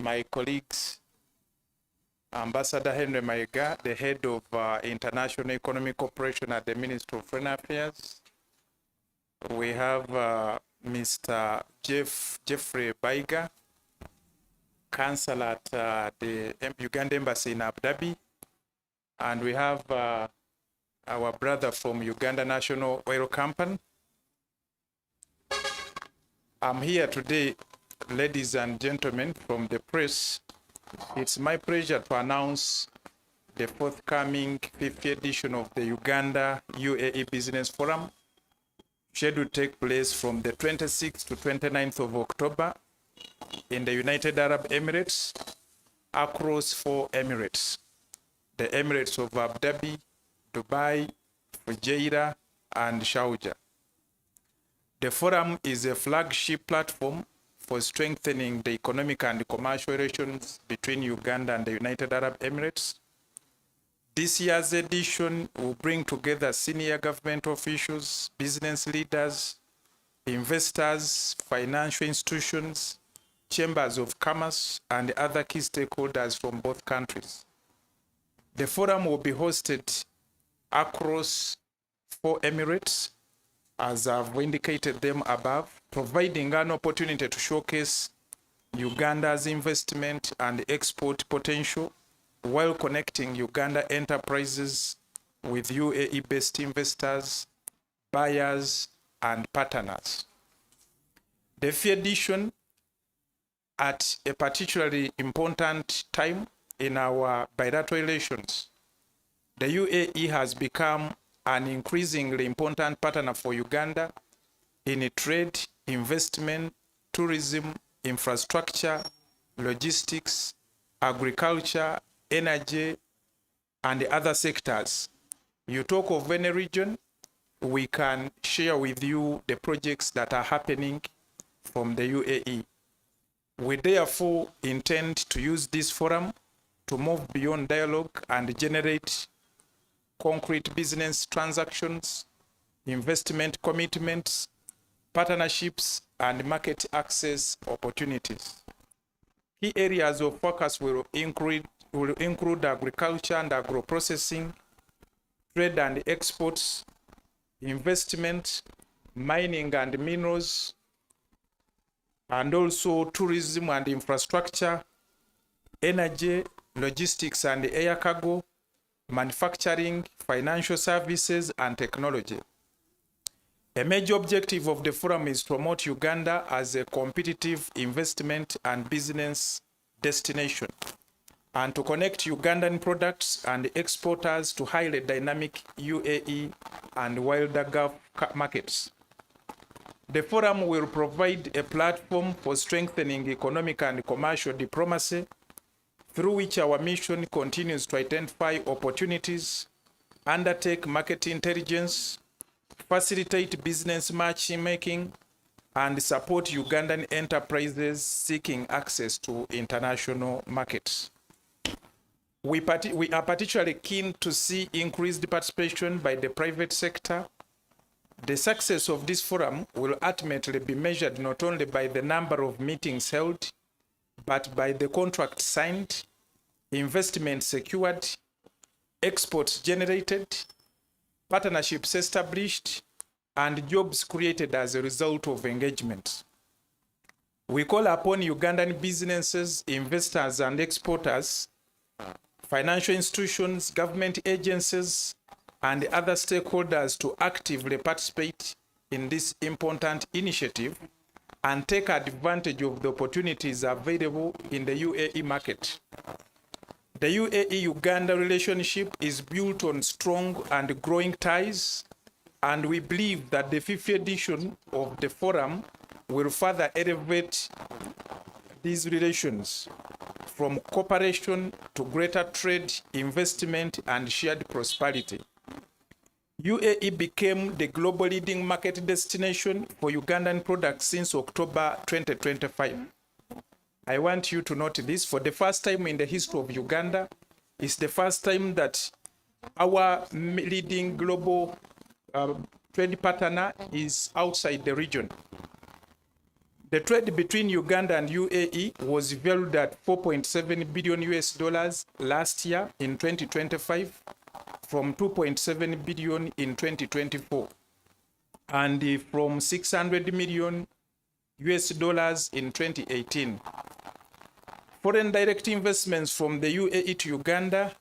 my colleagues, Ambassador Henry Mayiga, the head of International Economic Cooperation at the Ministry of Foreign Affairs. We have Mr. Jeffrey Baiga, Counsel at the Uganda Embassy in Abu Dhabi. And we have our brother from Uganda National Oil Company. I'm here today, ladies and gentlemen, from the press. It's my pleasure to announce the forthcoming 50th edition of the Uganda UAE Business Forum, scheduled to take place from the 26th to 29th of October in the United Arab Emirates, across 4 Emirates: the Emirates of Abu Dhabi, Dubai, Fujairah, and Sharjah. The forum is a flagship platform for strengthening the economic and commercial relations between Uganda and the United Arab Emirates. This year's edition will bring together senior government officials, business leaders, investors, financial institutions, chambers of commerce, and other key stakeholders from both countries. The forum will be hosted across 4 Emirates, as I've indicated them above, providing an opportunity to showcase Uganda's investment and export potential while connecting Uganda enterprises with UAE-based investors, buyers, and partners. The 5th edition, at a particularly important time in our bilateral relations, the UAE has become an increasingly important partner for Uganda in trade, investment, tourism, infrastructure, logistics, agriculture, energy, and other sectors. You talk of any region, we can share with you the projects that are happening from the UAE. We therefore intend to use this forum to move beyond dialogue and generate concrete business transactions, investment commitments, partnerships, and market access opportunities. Key areas of focus will include agriculture and agro-processing, trade and exports, investment, mining and minerals, and also tourism and infrastructure, energy, logistics and air cargo, manufacturing, financial services, and technology. A major objective of the forum is to promote Uganda as a competitive investment and business destination, and to connect Ugandan products and exporters to highly dynamic UAE and wider Gulf markets. The forum will provide a platform for strengthening economic and commercial diplomacy, through which our mission continues to identify opportunities, undertake market intelligence, facilitate business matchmaking, and support Ugandan enterprises seeking access to international markets. We are particularly keen to see increased participation by the private sector. The success of this forum will ultimately be measured not only by the number of meetings held, but by the contract signed, investment secured, exports generated, partnerships established, and jobs created as a result of engagement. We call upon Ugandan businesses, investors, and exporters, financial institutions, government agencies, and other stakeholders to actively participate in this important initiative and take advantage of the opportunities available in the UAE market. The UAE-Uganda relationship is built on strong and growing ties, and we believe that the 50th edition of the forum will further elevate these relations from cooperation to greater trade, investment, and shared prosperity. UAE became the global leading market destination for Ugandan products since October 2025. I want you to note this. For the first time in the history of Uganda, it's the first time that our leading global trade partner is outside the region. The trade between Uganda and UAE was valued at 4.7 billion US dollars last year in 2025 from 2.7 billion in 2024 and from 600 million US dollars in 2018. Foreign direct investments from the UAE to Uganda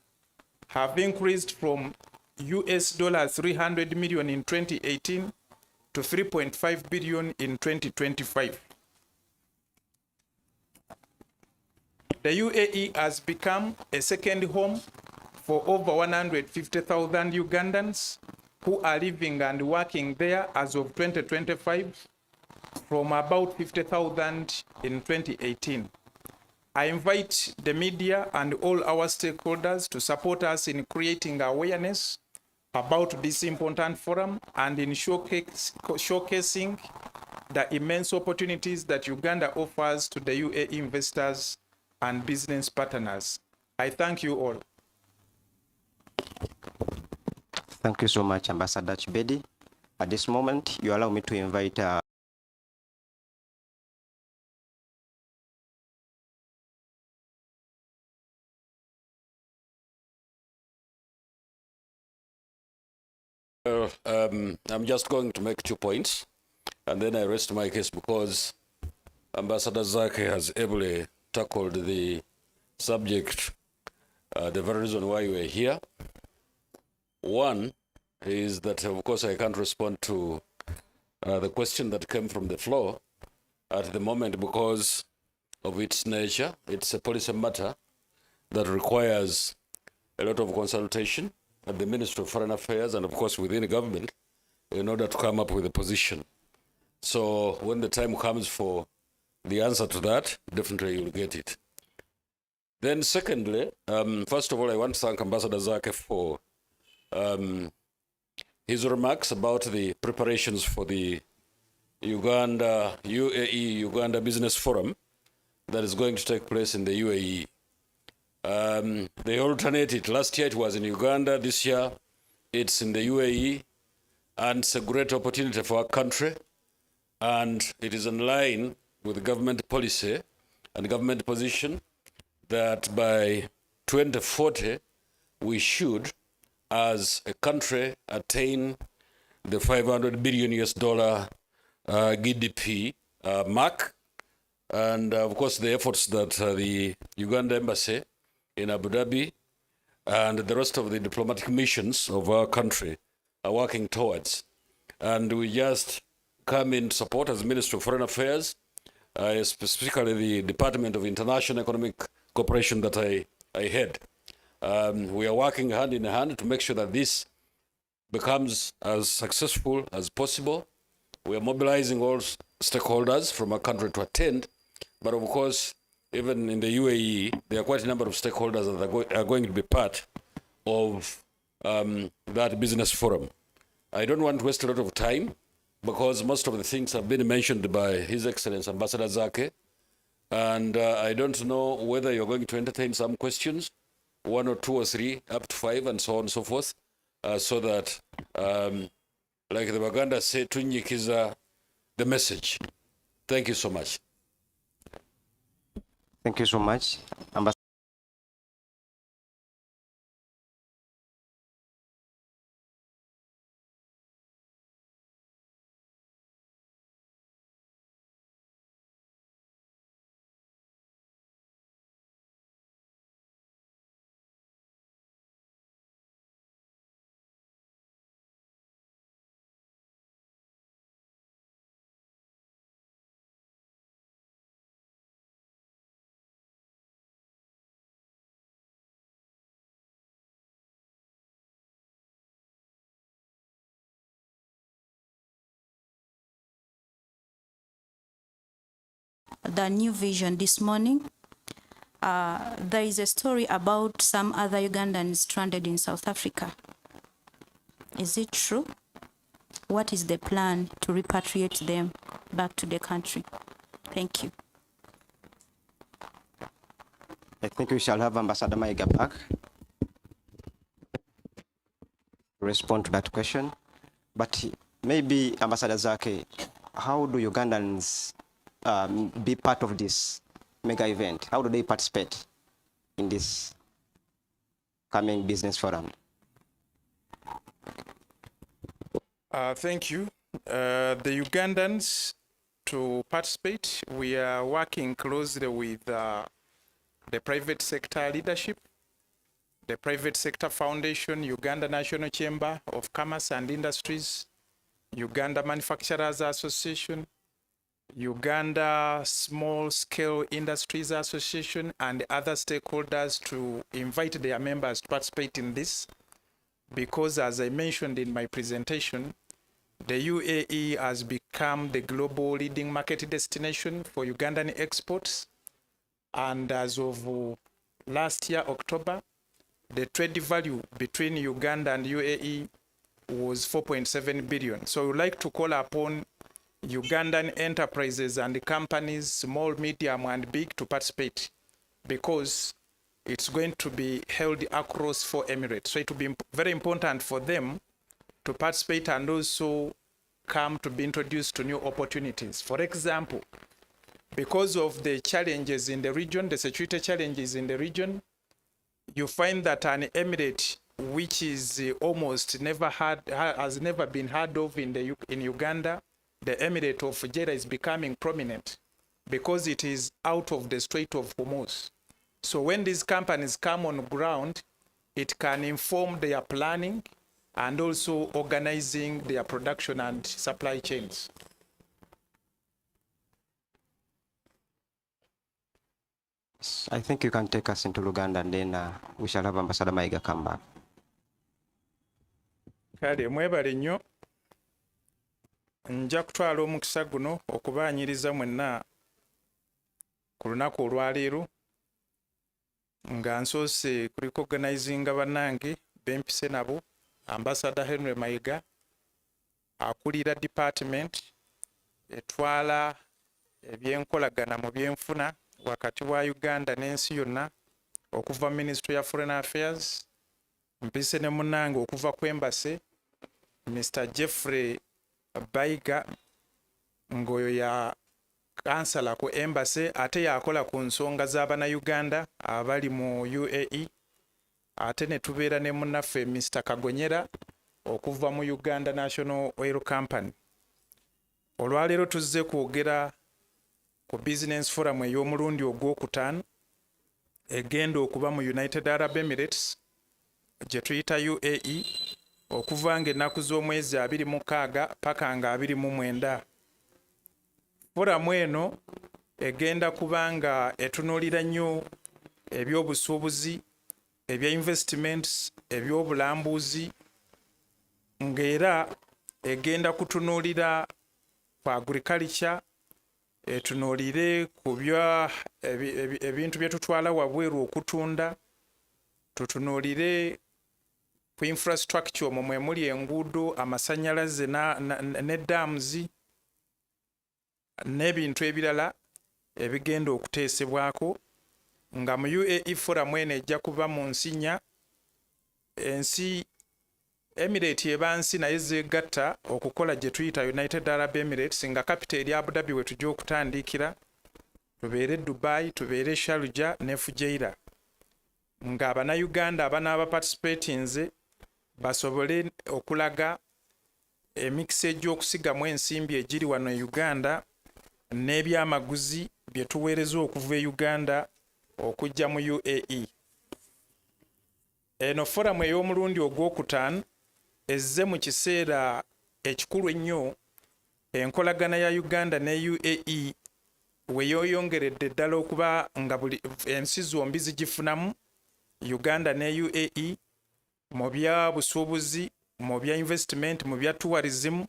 have increased from US dollars 300 million in 2018 to 3.5 billion in 2025. The UAE has become a second home for over 150,000 Ugandans who are living and working there as of 2025 from about 50,000 in 2018. I invite the media and all our stakeholders to support us in creating awareness about this important forum and in showcasing the immense opportunities that Uganda offers to the UAE investors and business partners. I thank you all. Thank you so much, Ambassador Chibedi. At this moment, you allow me to invite I'm just going to make 2 points, and then I rest my case because Ambassador Zake has ably tackled the subject, the very reason why we're here. One is that, of course, I can't respond to the question that came from the floor at the moment because of its nature. It's a policy matter that requires a lot of consultation at the Ministry of Foreign Affairs and, of course, within the government in order to come up with a position. So when the time comes for the answer to that, definitely you'll get it. Then secondly, first of all, I want to thank Ambassador Zake for his remarks about the preparations for the UAE-Uganda Business Forum that is going to take place in the UAE. They alternated. Last year it was in Uganda. This year it's in the UAE. And it's a great opportunity for our country. And it is in line with the government policy and government position that by 2040, we should, as a country, attain the 500 billion US dollar GDP mark. And of course, the efforts that the Uganda Embassy in Abu Dhabi and the rest of the diplomatic missions of our country are working towards. And we just come in support as Ministry of Foreign Affairs, specifically the Department of International Economic Cooperation that I head. We are working hand in hand to make sure that this becomes as successful as possible. We are mobilizing all stakeholders from our country to attend, but of course, even in the UAE, there are quite a number of stakeholders that are going to be part of that business forum. I don't want to waste a lot of time because most of the things have been mentioned by His Excellency Ambassador Zake, and I don't know whether you're going to entertain some questions, 1 or 2 or 3, up to 5, and so on and so forth, so that, like the Baganda say, tunyikiza the message. Thank you so much. Thank you so much, Ambassador. The New Vision this morning. There is a story about some other Ugandans stranded in South Africa. Is it true? What is the plan to repatriate them back to the country? Thank you. I think we shall have Ambassador Maiga back to respond to that question. But maybe, Ambassador Zake, how do Ugandans be part of this mega event? How do they participate in this coming business forum? Thank you. The Ugandans, to participate, we are working closely with the private sector leadership, the private sector foundation, Uganda National Chamber of Commerce and Industries, Uganda Manufacturers Association, Uganda Small Scale Industries Association, and other stakeholders to invite their members to participate in this. Because as I mentioned in my presentation, the UAE has become the global leading market destination for Ugandan exports. And as of last year, October, the trade value between Uganda and UAE was 4.7 billion. So we'd like to call upon Ugandan enterprises and companies, small, medium, and big, to participate, because it's going to be held across 4 Emirates. So it will be very important for them to participate and also come to be introduced to new opportunities. For example, because of the challenges in the region, the security challenges in the region, you find that an emirate which is almost has never been heard of in Uganda, the emirate of Jeddah, is becoming prominent because it is out of the Strait of Hormuz. So when these companies come on ground, it can inform their planning and also organizing their production and supply chains. I think you can take us into Uganda, and then we shall have Ambassador Maiga come back. Kale mwebale nnyo, nja kutwala omukisa guno okubaanyiriza mwenna ku lunaku olwaleero nga nsoose kurecognizinga bannange bempise nabo, Ambassador Henry Maiga akulira department etwala ebyenkolagana mu byenfuna wakati wa Uganda n'ensi yonna, okuva Ministry ya Foreign Affairs. Mpise ne munnange okuva ku Embassy, Mr. Jeffrey Baiga, ngoyo ya kansala ku Embassy, ate yakola ku nsonga z'Abannayuganda abali mu UAE. Ate ne tubeera ne munnaffe Mr. Kagonyera okuva mu Uganda National Oil Company. Olwaleero tuzze kwogera ku Business Forum ey'omulundi ogwokutaano egenda okuba mu United Arab Emirates gye tuyita UAE okuva ng'ennaku z'omwezi 26 paka nga 29. Foramu eno egenda kuba nga etunuulira nnyo ebyobusuubuzi, ebya investments, ebyobulambuzi, ng'era egenda kutunuulira ku agriculture, etunuulire ku ebintu bye tutwala wabweru okutunda, tutunuulire ku infrastructure omwo mwe muli enguudo, amasannyalaze ne dams n'ebintu ebirala ebigenda okuteesebwako, nga mu UAE forum eno ejja kuba mu nsinya ensi Emirate eba nsi naye zeegatta okukola gye tuyita United Arab Emirates, nga capital eri Abu Dhabi we tujja okutandikira, tubeere Dubai, tubeere Sharjah ne Fujairah, nga Abannayuganda abanaaba participatinze basobole okulaga emikisa egy'okusigamu ensimbi egiri wano e Uganda n'ebyamaguzi bye tuweereza okuva e Uganda okujja mu UAE. Eno foramu ey'omulundi ogwokutaano ezze mu kiseera ekikulu ennyo, enkolagana ya Uganda ne UAE we yooyongeredde ddala okuba nga buli ensi zombi zigifunamu, Uganda ne UAE, mu bya busuubuzi, mu bya investment, mu bya tourism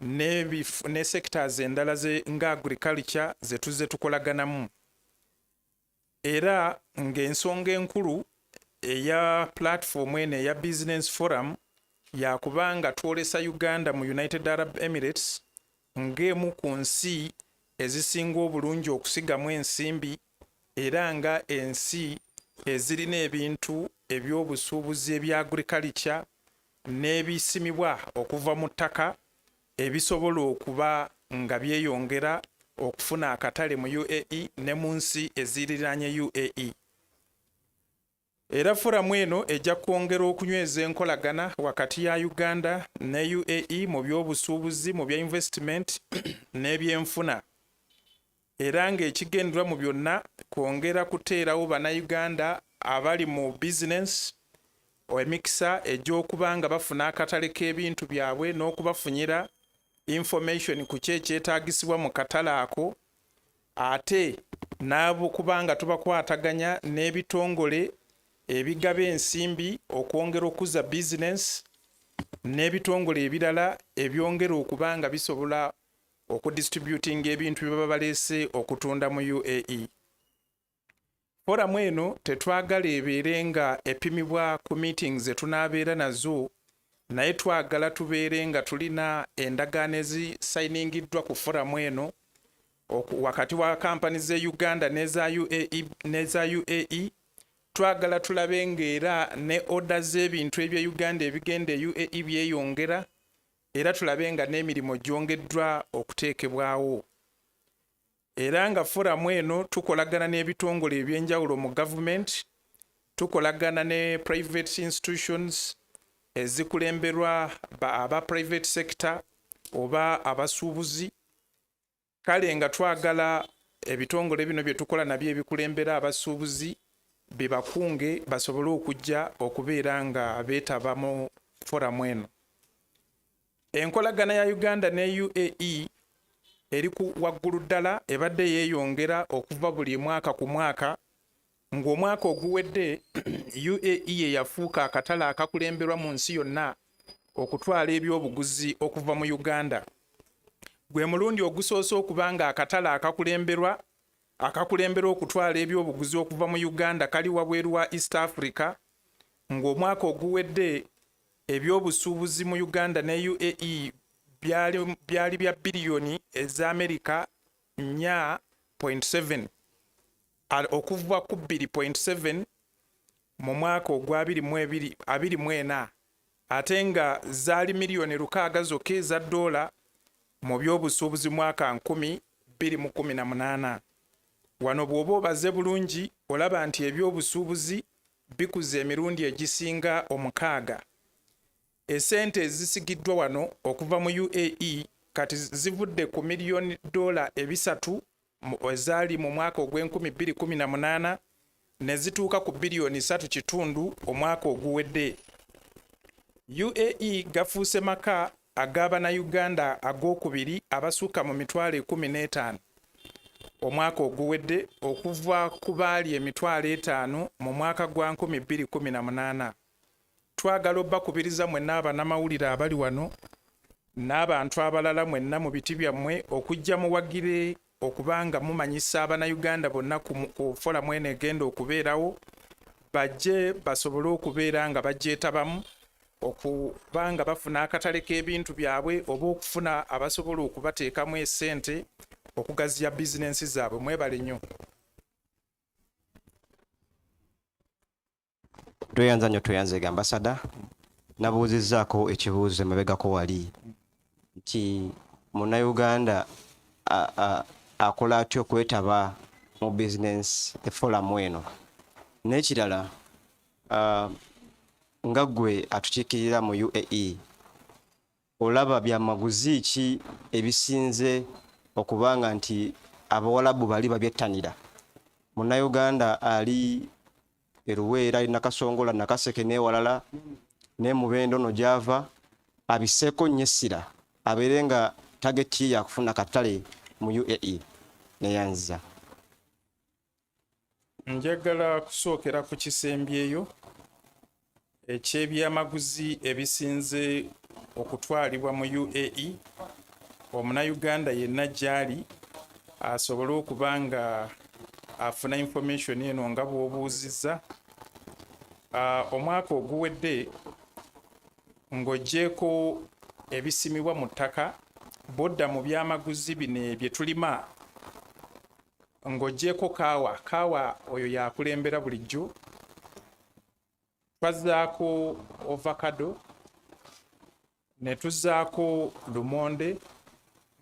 ne sectors endala nga agriculture ze tuzze tukolaganamu. Era ng'ensonga enkulu eya platform eno eya Business Forum yakubanga twolesa Uganda mu United Arab Emirates ng'emu ku nsi ezisinga obulungi okusigamu ensimbi, era nga ensi ezirina ebintu ebyobusuubuzi ebya agriculture n'ebisimibwa okuva mu ttaka ebisobola okuba nga byeyongera okufuna akatale mu UAE ne mu nsi eziriraanye UAE. Era foramu eno ejja kwongera okunyweza enkolagana wakati ya Uganda ne UAE mu by'obusuubuzi, mu bya investment n'ebyenfuna. Era ng'ekigendera mu byonna kwongera kuteerawo bannayuganda abali mu business emikisa egy'okuba nga bafuna akatale k'ebintu byabwe n'okubafunyira information ku kyekyetaagisibwa mu katale ako, ate n'abo kubanga tubakwataganya n'ebitongole ebigaba ensimbi okwongera okuza business n'ebitongole ebirala ebyongera okuba nga bisobola okudistributing ebintu bye baba baleese okutunda mu UAE. Foramu eno tetwagala ebeere nga epimibwa ku meetings etunaabeera nazo, naye twagala tubeere nga tulina endagaano ezisayiningddwa ku foramu eno wakati wa kampani z'e Uganda n'eza UAE. Twagala tulabe ng'era ne order z'ebintu ebya Uganda ebigenda UAE byeyongera, era tulabe nga n'emirimu gyongeddwa okuteekebwawo. Era nga foramu eno tukolagana n'ebitongole ebyenjawulo mu government, tukolagana ne private institutions ezikulemberwa aba private sector oba abasuubuzi. Kale nga twagala ebitongole bino bye tukola nabyo ebikulembera abasuubuzi bibakunge basobole okujja okubeera nga beetaba mu foramu eno. Enkolagana ya Uganda ne UAE eri ku waggulu ddala, ebadde yeeyongera okuva buli mwaka ku mwaka, ng'omwaka oguwedde UAE ye yafuuka akatale akakulemberwa mu nsi yonna okutwala ebyobuguzi okuva mu Uganda. Gwe mulundi ogusoose okuba nga akatale akakulemberwa okutwala ebyobuguzi okuva mu Uganda kali wabweru wa East Africa, ng'omwaka oguwedde ebyobusuubuzi mu Uganda ne UAE byali bya biliyoni eza Amerika 4.7 okuva ku 2.7 mu mwaka ogwa 2024, ate nga zaali miliyoni 600 zokka eza dola mu by'obusuubuzi mwaka 2018. Wano bw'oba obaze bulungi olaba nti ebyobusuubuzi bikuze emirundi egisinga 6. Esente ezisigiddwa wano okuva mu UAE kati zivudde ku miliyoni $3 ezaali mu mwaka ogw'2018 ne zituuka ku biliyoni 3.5 omwaka oguwedde. UAE gafuuse maka ag'Abannayuganda ag'okubiri abasuka mu mitwalo 15 omwaka oguwedde okuva ku baali emitwalo 5 mu mwaka gwa 2018. Twagala obbakubiriza mwenna abannamawulire abali wano n'abantu abalala mwenna mu biti byammwe okujja muwagire okuba nga mumanyisa Abannayuganda bonna ku foramu eno egenda okubeerawo, bajje basobole okubeera nga bagyetabamu okuba nga bafuna akatale k'ebintu byabwe oba okufuna abasobola okubateekamu essente okugaziya bizinensi zaabwe. Mwebale nnyo. Tweyanza nnyo, tweyanze ambasada. Nabuuzizzaako ekibuuzo emabegako wali nti Munnayuganda akola atya okwetaba mu bizinensi eforamu eno, n'ekirala nga ggwe atukiikirira mu UAE olaba byamaguzi ki ebisinze okubanga nti Abawalabu bali babyettanira? Munnayuganda ali Eruweera, ali Nakasongola, Nakaseke n'ewalala ne Mubendo no gy'ava abiseeko nnyo essira abeere nga tageti yakufuna katale mu UAE. Neyanziza. Njagala kusookera ku kisembyeyo eky'ebyamaguzi ebisinze okutwalibwa mu UAE. Omunnayuganda yenna gy'ali asobole okuba nga afuna information eno nga bw'obuuzizza. Omwaka oguwedde ng'oggyeko ebisimibwa mu ttaka, bodda mu byamaguzi bino bye tulima, ng'oggyeko kaawa oyo yakulembera bulijjo, twazaako ovakado, ne tuzaako lumonde,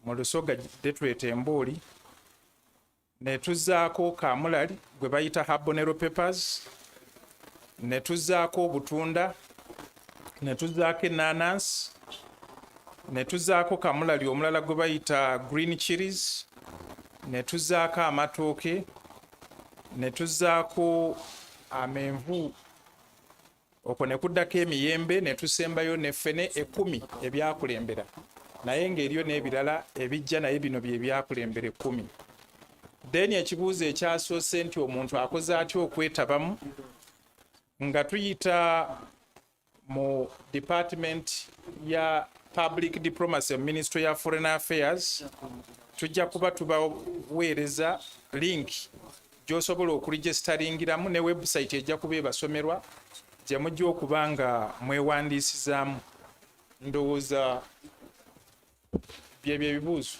mu lusoga gye tweta embooli, ne tuzzaako kamulali gwe bayita habanero peppers, ne tuzzaako obutunda, ne tuzzaako ennaanansi, ne tuzzaako kamulali omulala gwe bayita green chilies, ne tuzzaako amatooke, ne tuzzaako amenvu, okwo ne kuddako emiyembe, ne tusembayo n'effene 10 ebyakulembera, naye ng'eriyo n'ebirala ebijja naye bino bye byakulembera 10. Then ekibuuzo ekyasoose nti omuntu akoze atya okwetabamu, nga tuyita mu department ya public diplomacy ministry ya foreign affairs, tujja kuba tubaweereza link gy'osobola okuregistaringiramu ne website ejja kuba ebasomerwa gye mujja okuba nga mwewandiisizaamu. Ndowooza byebyo ebibuuzo.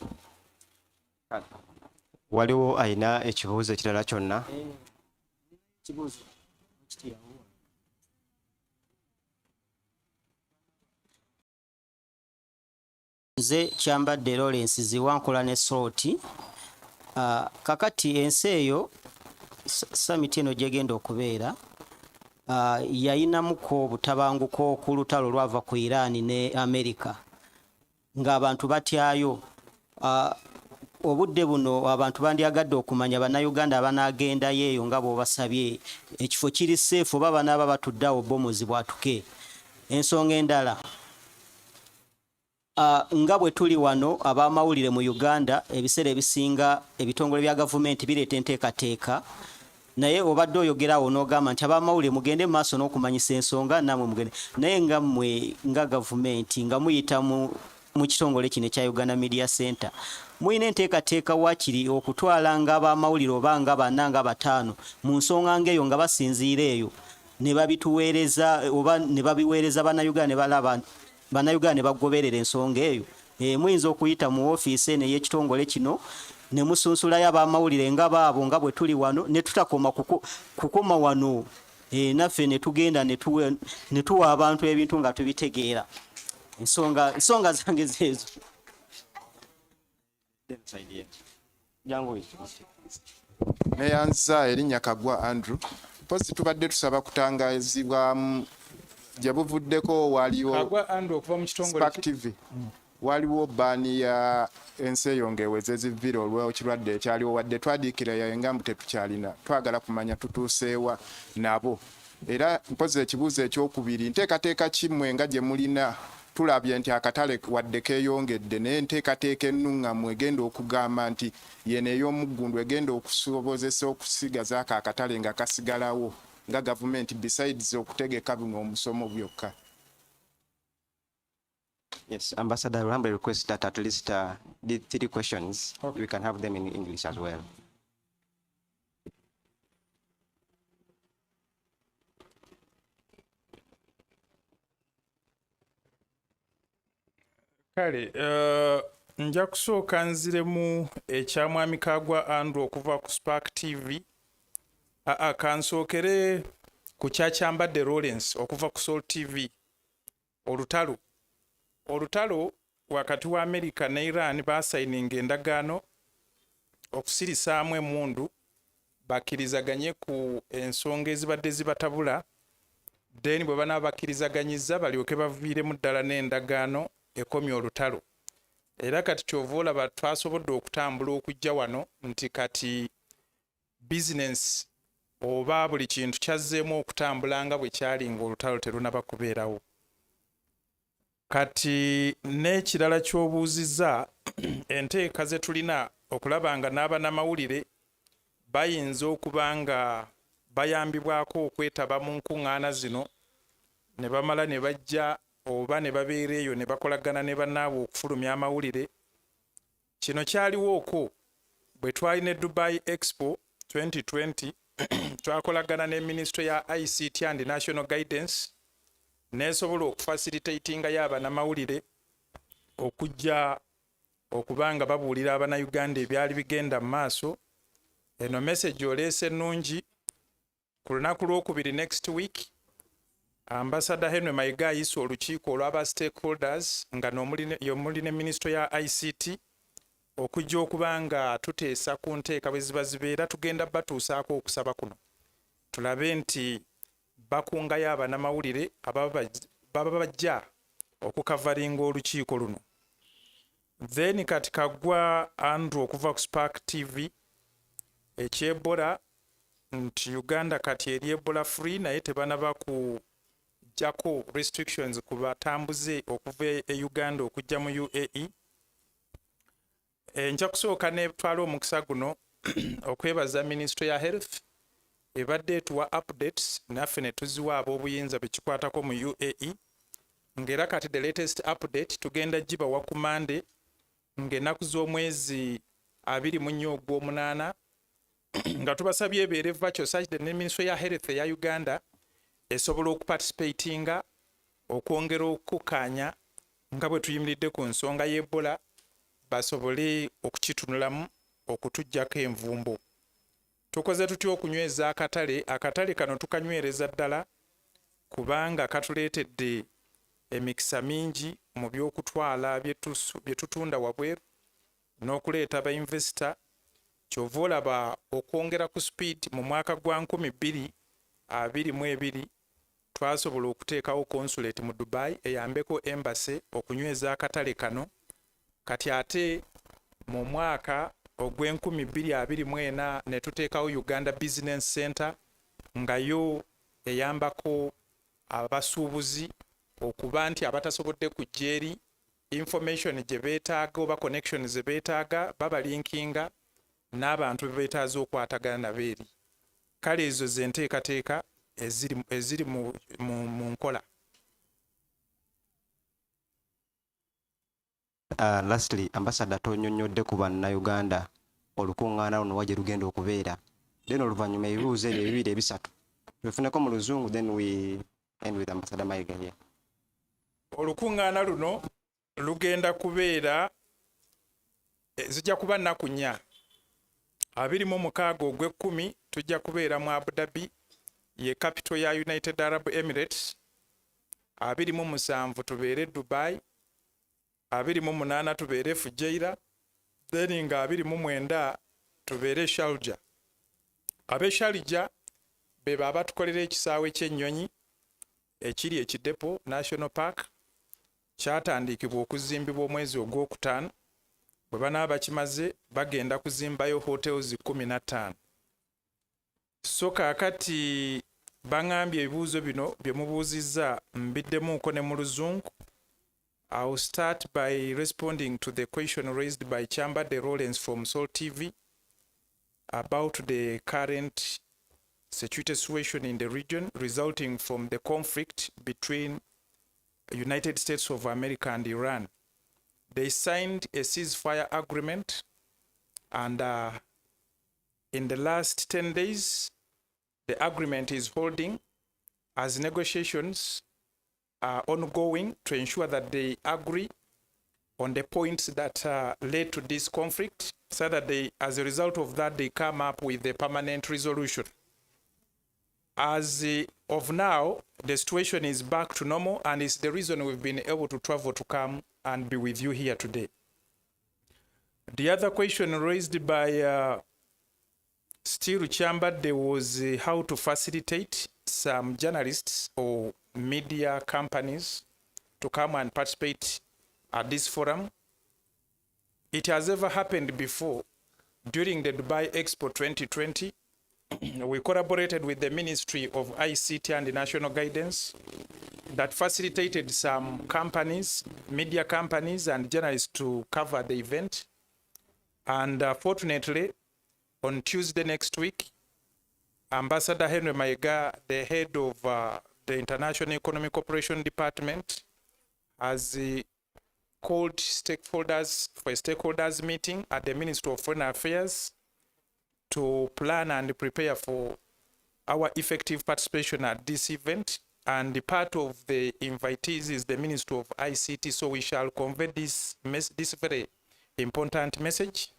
Waliwo ayina ekibuuzo ekirala kyonna? Nze kyambadde Lawrence Ziwankola ne Soti. Kakati ensi eyo summit eno gyegenda okubeera yayinamuko obutabanguko ku lutalo lwava ku Iran ne America ng'abantu batyayo. Obudde buno abantu bandyagadde okumanya bannayuganda abanaagendayo eyo nga bw'obasabye ekifo kiri seefu oba banaaba batuddeawo bomu zibwatuke. Ensonga endala, nga bwe tuli wano ab'amawulire mu Uganda ebiseera ebisinga ebitongole bya gavumenti bireeta enteekateeka, naye obadde oyogerawo n'ogamba nti ab'amawulire mugende mu maaso n'okumanyisa ensonga namwe mugende, naye nga mmwe nga gavumenti nga muyita mu kitongole kino ekya Uganda Media Center muyina enteekateeka waakiri okutwala nga ab'amawulire oba nga 4 nga 5 mu nsonga ng'eyo nga basinziira eyo ne babituweereza oba ne babiweereza bannayuganda ne balaba bannayuganda ne bagoberera ensonga eyo. Muyinza okuyita mu ofiisi eno ey'ekitongole kino ne musunsulayo ab'amawulire nga baabo nga bwe tuli wano ne tutakoma kukoma wano, naffe ne tugenda ne tuwa abantu ebintu nga tubitegeera. Ensonga zange zeezo. Neyanza erinnya Kagwa Andrew. Pozi tubadde tusaba kutangazibwamu gye buvuddeko waliwo Kagwa Andrew okuva mu kitongole Spark TV. Waliwo bani ya ensi eyo ng'eweza ezivvira olw'ekirwadde ekyaliwo wadde twadiikira yayenga mbu tetukyalina. Twagala kumanya tutuuseewa nabo. Era mpozi ekibuuzo ekyokubiri, nteekateeka kimmwe nga gye mulina tulabye nti akatale wadde keeyongedde naye enteekateeka ennuŋŋamu egenda okugamba nti yeno ey'omuggundu egenda okusobozesa okusigaza ako akatale nga kasigalawo nga gavumenti besides okutegeka bino omusomo byokka. Yes, Ambassador, we humbly request that at least the 3 questions, Okay. we can have them in English as well. Kale, nja kusooka nziremu ekya mwami Kagwa Andrew okuva ku Spark TV. Kansookere ku kyakyambadde Lawrence okuva ku Soul TV. Olutalo wakati wa America ne Iran basayininga endagaano okusirisaamu emmundu bakkirizaganye ku ensonga ezibadde zibatabula, then bwe banaabakkirizaganyiza balyoke baviiremu ddala n'endagaano ekomya olutalo. Era kati kyova olaba twasobodde okutambula okujja wano nti kati bizinensi oba buli kintu kyazzeemu okutambula nga bwe kyali nga olutalo terunaba kubeerawo. Kati n'ekirala ky'obuuzizza enteeka ze tulina okulaba nga n'abannamawulire bayinza okuba nga bayambibwako okwetaba mu nkuŋŋaana zino ne bamala ne bajja oba ne babeera eyo ne bakolagana ne bannaabwe okufulumya amawulire. Kino kyaliwooko bwe twalina Dubai Expo 2020 twakolagana ne Ministry ya ICT and National Guidance nesobola okufacilitatinga y'abannamawulire okujja okuba nga babuulira abannayuganda ebyali bigenda mu maaso. Eno message oleese ennungi. Ku lunaku lwokubiri next week Ambassador Henry Mayiga ayise olukiiko olw'aba stakeholders nga omuli ne Ministry ya ICT okujja okuba nga tuteesa ku nteeka bwe ziba zibeera tugenda batuusaako okusaba kuno tulabe nti bakungayo abanamawulire baba bajja okukavaringa olukiiko luno. Then kati kagwa Andrew okuva ku Spark TV ekyebola nti Uganda kati eri ebola free naye tebanaba kujjako restrictions ku batambuze okuva e Uganda okujja mu UAE. Nja kusooka netwala omukisa guno okwebaza Ministry ya Health ebadde etuwa updates naffe ne tuziwa ab'obuyinza bekikwatako mu UAE ng'era kati the latest update tugenda gibawa ku Monday ng'ennaku z'omwezi 24 ogw'omunaana nga tubasabye ebeere virtual such that ne Ministry ya Health eya Uganda esobola okuparticipatinga okwongera okukkaanya nga bwe tuyimiridde ku nsonga y'Ebola basobole okukitunulamu okutujjako envumbo. Tukoze tutya okunyweza akatale kano tukanywereza ddala kubanga katuleetedde emikisa mingi mu by'okutwala bye tutunda wabweru n'okuleeta ba investor. Kyova olaba okwongera ku speed mu mwaka gwa 2022 twasobola okuteekawo consulate mu Dubai eyambeko embassy okunyweza akatale kano. Kati ate mu mwaka ogw'2024 ne tuteekawo Uganda Business Center nga yo eyambako abasuubuzi okuba nti abatasobodde kujja eri information gye beetaaga oba connections ze beetaaga babalinkinga n'abantu be beetaaza okwatagana nabo eri. Kale ezo ze nteekateeka eziri mu nkola. Lastly, Ambassador tonyonyodde ku bannayuganda olukuŋŋaana luno wagye lugenda okubeera. Then oluvannyuma ebibuuzo ebyo bibiri ebisatu tufuneko mu Luzungu, then we end with Ambassador Mayiga here. Olukuŋŋaana luno lugenda kubeera zijja kuba nnaku 4. 26 ogw'ekkumi tujja kubeera mu Abu Dhabi ye capital ya United Arab Emirates. 27 tubeere Dubai. 28 tubeere Fujairah. Then nga 29 tubeere Sharjah. Abe Sharjah be baba tukolera ekisaawe ky'ennyonyi ekiri ekidepo National Park kyatandikibwa okuzimbibwa omwezi ogw'okutaano. Bwe banaaba bakimaze bagenda kuzimbayo hotels 15. So kaakati baŋŋambye ebibuuzo bino bye mubuuzizza mbiddemuuko ne mu Luzungu. I will start by responding to the question raised by Chamba de Rollins from Sol TV about the current security situation in the region resulting from the conflict between the United States of America and Iran. They signed a ceasefire agreement, and in the last 10 days, the agreement is holding as negotiations are ongoing to ensure that they agree on the points that led to this conflict, so that they, as a result of that, they come up with a permanent resolution. As of now, the situation is back to normal, and it's the reason we've been able to travel to come and be with you here today. The other question raised by Still Chamba, there was how to facilitate some journalists or media companies to come and participate at this forum. It has ever happened before. During the Dubai Expo 2020, we collaborated with the Ministry of ICT and National Guidance that facilitated some companies, media companies and journalists to cover the event. And fortunately, on Tuesday next week, Ambassador Henry Mayiga, the head of the International Economic Cooperation Department, has called stakeholders for a stakeholders meeting at the Ministry of Foreign Affairs to plan and prepare for our effective participation at this event. And the part of the invitees is the Ministry of ICT. So we shall convey this very important message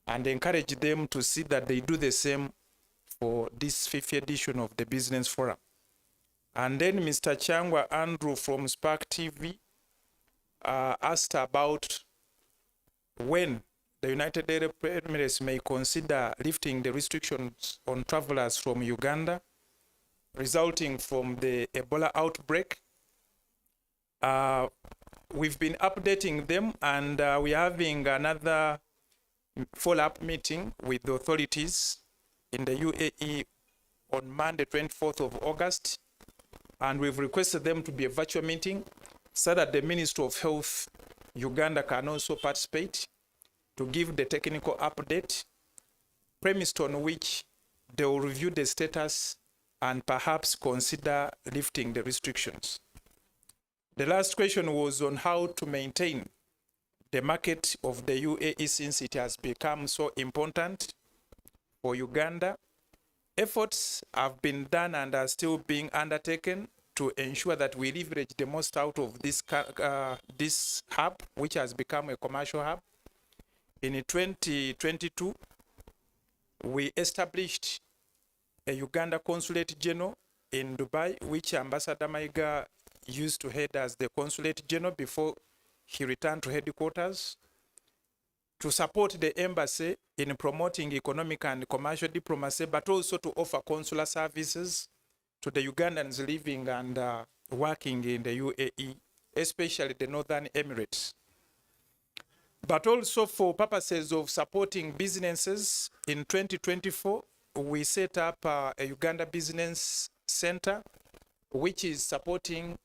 and encourage them to see that they do the same for this 5th edition of the Business Forum. And then Mr. Changwa Andrew from Spark TV asked about when the United Arab Emirates may consider lifting the restrictions on travelers from Uganda resulting from the Ebola outbreak. We've been updating them, and we're having another follow-up meeting with the authorities in the UAE on Monday, 24th of August. And we've requested them to be a virtual meeting so that the Ministry of Health Uganda can also participate to give the technical update, premised on which they will review the status and perhaps consider lifting the restrictions. The last question was on how to maintain the market of the UAE since it has become so important for Uganda. Efforts have been done and are still being undertaken to ensure that we leverage the most out of this hub, which has become a commercial hub. In 2022, we established a Uganda Consulate General in Dubai, which Ambassador Maiga used to head as the Consulate General before he returned to headquarters, to support the embassy in promoting economic and commercial diplomacy, but also to offer consular services to the Ugandans living and working in the UAE, especially the Northern Emirates. But also for purposes of supporting businesses, in 2024, we set up a Uganda Business Center, which is supporting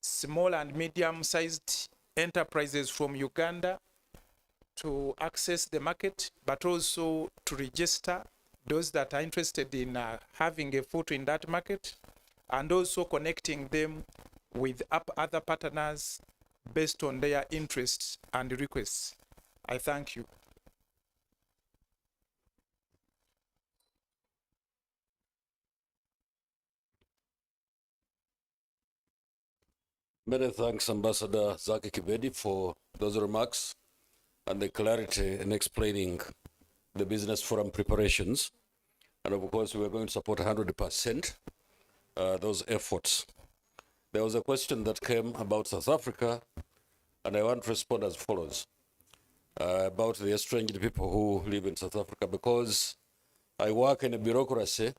small and medium-sized enterprises from Uganda to access the market, but also to register those that are interested in having a foot in that market, and also connecting them with other partners based on their interests and requests. I thank you. Many thanks, Ambassador Zaki Kibedi, for those remarks and the clarity in explaining the business forum preparations. And of course, we are going to support 100% those efforts. There was a question that came about South Africa, and I want to respond as follows about the estranged people who live in South Africa, because I work in a bureaucracy,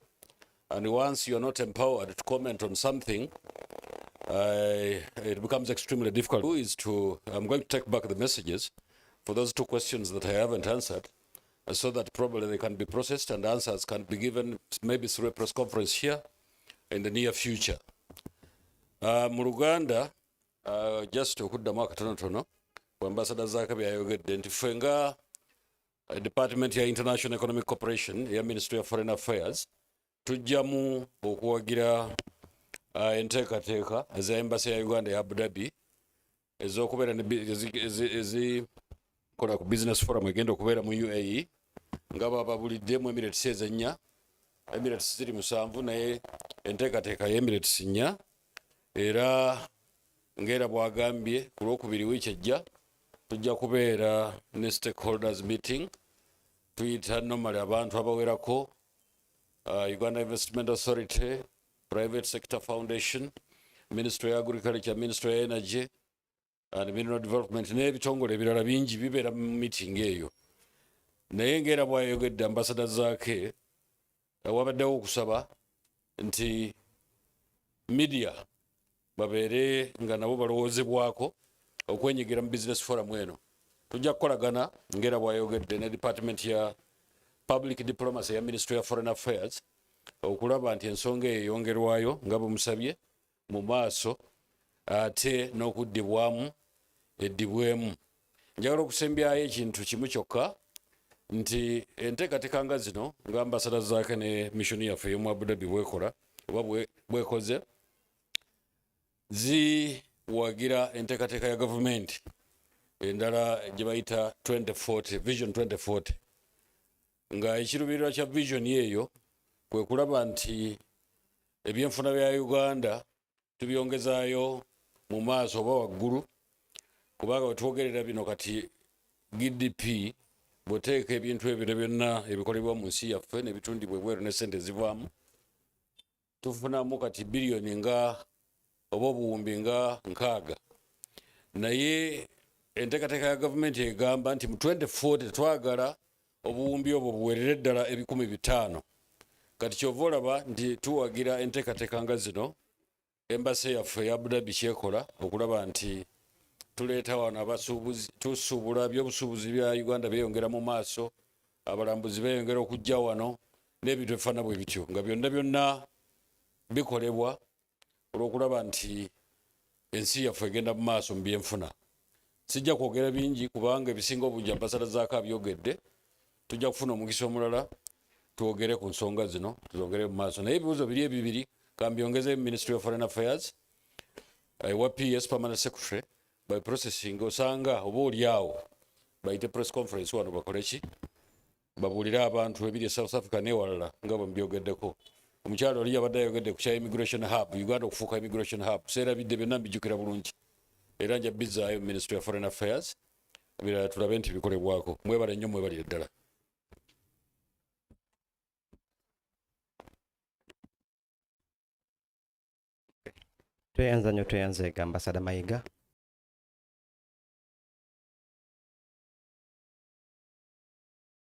and once you're not empowered to comment on something, it becomes extremely difficult. I'm going to take back the messages for those two questions that I haven't answered, so that probably they can be processed and answers can be given maybe through a press conference here in the near future. Mu Uganda, just okuddamu akatonotono, Ambassador Zakabi ayogedde nti ffe nga Department ya International Economic Cooperation ya Ministry of Foreign Affairs tujjamu okuwagira enteekateeka eza Embassy ya Uganda ya Abu Dhabi ez'okubeera ezikola ku business forum egenda okubeera mu UAE nga bababuliddemu Emirates ezennya, Emirates ziri 7 naye enteekateeka ya Emirates 4, era ng'era bw'agambye ku Lwokubiri wiiki ejja tujja kubeera ne stakeholders meeting, tuyita normally abantu abawerako, Uganda Investment Authority, Private Sector Foundation, Ministry of Agriculture, Ministry of Energy and Mineral Development, n'ebitongole ebirala bingi bibeera mu meeting eyo. Naye ng'era bw'ayogedde Ambassador Zake, wabaddewo okusaba nti media babeere nga nabo balowoozebwako okwenyigira mu business forum eno. Tujja kukolagana ng'era bw'ayogedde ne Department ya Public Diplomacy ya Ministry of Foreign Affairs okulaba nti ensonga eyo eyongerwayo nga bumusabye mu maaso, ate n'okuddibwamu eddibwemu. Njagala okusembyayo ekintu kimu kyokka nti enteekateeka nga zino nga Ambassador Zake ne mission yaffe ey'omu Abu Dhabi bwekola oba bwekoze ziwagira enteekateeka ya gavumenti endala gye bayita 2040, Vision 2040, nga ekiruubirirwa kya vision eyo kwe kulaba nti ebyenfuna bya Uganda tubyongezaayo mu maaso oba waggulu, kubanga wetwogerera bino kati GDP bw'oteeka ebintu ebyo byonna ebikolebwa mu nsi yaffe n'ebitundibwa ebweru ne ssente zivaamu, tufunamu kati biliyoni nga oba obuwumbi nga 6. Naye enteekateeka ya gavumenti egamba nti mu 2040 twagala obuwumbi obwo buwerere ddala 500,000. Kati kyova olaba nti tuwagira enteekateeka nga zino embasi yaffe eya Abu Dhabi kyekola okulaba nti tuleeta wano abasuubuzi, tusuubula by'obusuubuzi bya Uganda byeyongera mu maaso, abalambuzi beeyongera okujja wano n'ebintu ebifaana bwe bityo nga byonna bikolebwa olw'okulaba nti ensi yaffe egenda mu maaso mu byenfuna. Sijja kwogera bingi kubanga ebisinga obungi ambasada zaako abyogedde. Tujja kufuna omukisa omulala twogere ku nsonga zino tuzongere mu maaso, naye ebibuuzo biri ebibiri kambyongeze Ministry of Foreign Affairs ewa PS Permanent Secretary by processing osanga oba oliawo bayite press conference wano bakoleki babuulire abantu ebiri e South Africa n'ewalala nga bwe mbyogeddeko. Omukyalo oli yabadde ayogedde ku kya immigration hub, Uganda okufuuka immigration hub, seerabidde byonna mbijjukira bulungi era nja bizzaayo Ministry of Foreign Affairs ebirala tulabe nti bikolebwako. Mwebale nnyo, mwebalire ddala. Tweyanza nnyo, tweyanzeega Ambasada Mayiga.